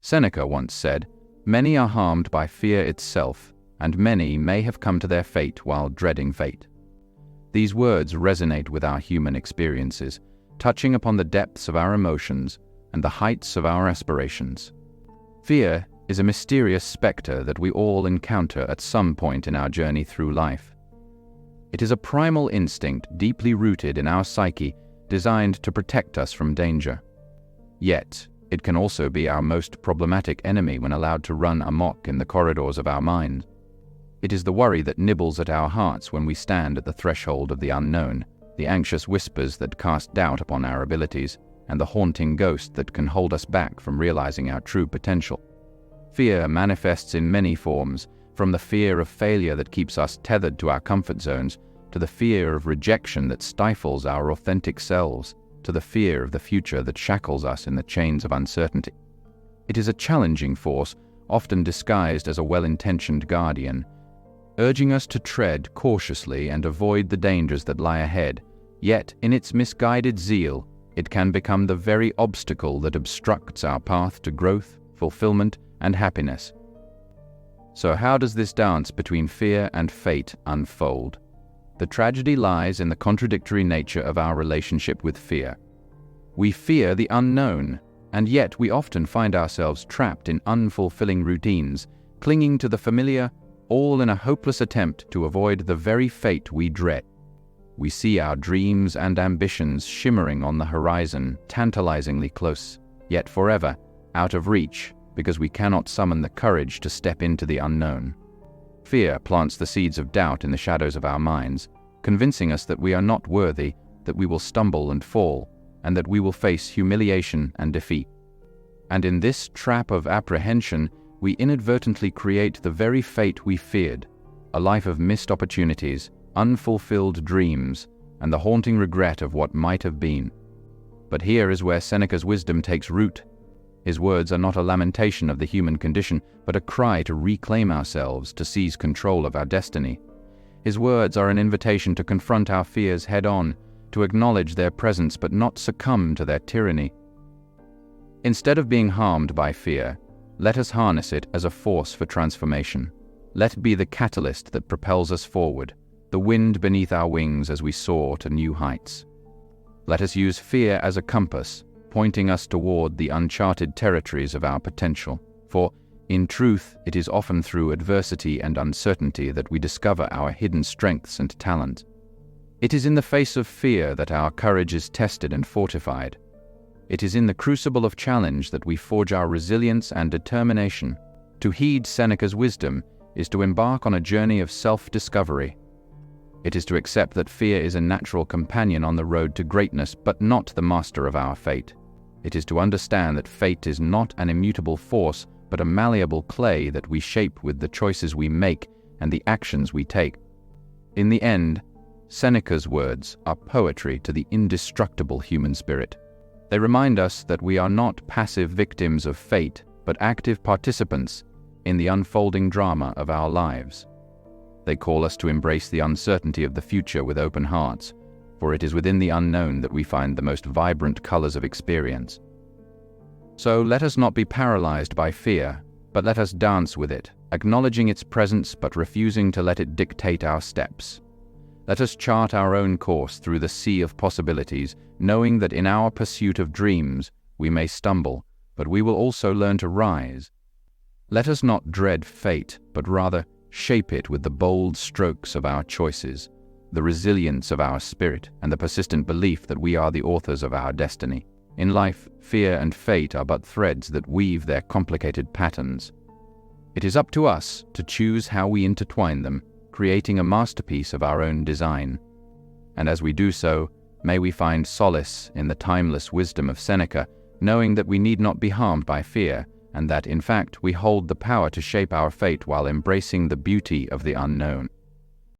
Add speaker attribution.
Speaker 1: Seneca once said, "Many are harmed by fear itself, and many may have come to their fate while dreading fate." These words resonate with our human experiences, touching upon the depths of our emotions and the heights of our aspirations. Fear is a mysterious specter that we all encounter at some point in our journey through life. It is a primal instinct deeply rooted in our psyche, designed to protect us from danger. Yet, it can also be our most problematic enemy when allowed to run amok in the corridors of our mind. It is the worry that nibbles at our hearts when we stand at the threshold of the unknown, the anxious whispers that cast doubt upon our abilities, and the haunting ghost that can hold us back from realizing our true potential. Fear manifests in many forms, from the fear of failure that keeps us tethered to our comfort zones, to the fear of rejection that stifles our authentic selves, to the fear of the future that shackles us in the chains of uncertainty. It is a challenging force, often disguised as a well-intentioned guardian, urging us to tread cautiously and avoid the dangers that lie ahead. Yet, in its misguided zeal, it can become the very obstacle that obstructs our path to growth, fulfillment, and happiness. So how does this dance between fear and fate unfold? The tragedy lies in the contradictory nature of our relationship with fear. We fear the unknown, and yet we often find ourselves trapped in unfulfilling routines, clinging to the familiar, all in a hopeless attempt to avoid the very fate we dread. We see our dreams and ambitions shimmering on the horizon, tantalizingly close, yet forever out of reach, because we cannot summon the courage to step into the unknown. Fear plants the seeds of doubt in the shadows of our minds, convincing us that we are not worthy, that we will stumble and fall, and that we will face humiliation and defeat. And in this trap of apprehension, we inadvertently create the very fate we feared, a life of missed opportunities, unfulfilled dreams, and the haunting regret of what might have been. But here is where Seneca's wisdom takes root. His words are not a lamentation of the human condition, but a cry to reclaim ourselves, to seize control of our destiny. His words are an invitation to confront our fears head-on, to acknowledge their presence but not succumb to their tyranny. Instead of being harmed by fear, let us harness it as a force for transformation. Let it be the catalyst that propels us forward, the wind beneath our wings as we soar to new heights. Let us use fear as a compass, pointing us toward the uncharted territories of our potential. For, in truth, it is often through adversity and uncertainty that we discover our hidden strengths and talent. It is in the face of fear that our courage is tested and fortified. It is in the crucible of challenge that we forge our resilience and determination. To heed Seneca's wisdom is to embark on a journey of self-discovery. It is to accept that fear is a natural companion on the road to greatness, but not the master of our fate. It is to understand that fate is not an immutable force, but a malleable clay that we shape with the choices we make and the actions we take. In the end, Seneca's words are poetry to the indestructible human spirit. They remind us that we are not passive victims of fate, but active participants in the unfolding drama of our lives. They call us to embrace the uncertainty of the future with open hearts, for it is within the unknown that we find the most vibrant colors of experience. So let us not be paralyzed by fear, but let us dance with it, acknowledging its presence but refusing to let it dictate our steps. Let us chart our own course through the sea of possibilities, knowing that in our pursuit of dreams we may stumble, but we will also learn to rise. Let us not dread fate, but rather shape it with the bold strokes of our choices, the resilience of our spirit, and the persistent belief that we are the authors of our destiny. In life, fear and fate are but threads that weave their complicated patterns. It is up to us to choose how we intertwine them, creating a masterpiece of our own design. And as we do so, may we find solace in the timeless wisdom of Seneca, knowing that we need not be harmed by fear, and that, in fact, we hold the power to shape our fate while embracing the beauty of the unknown.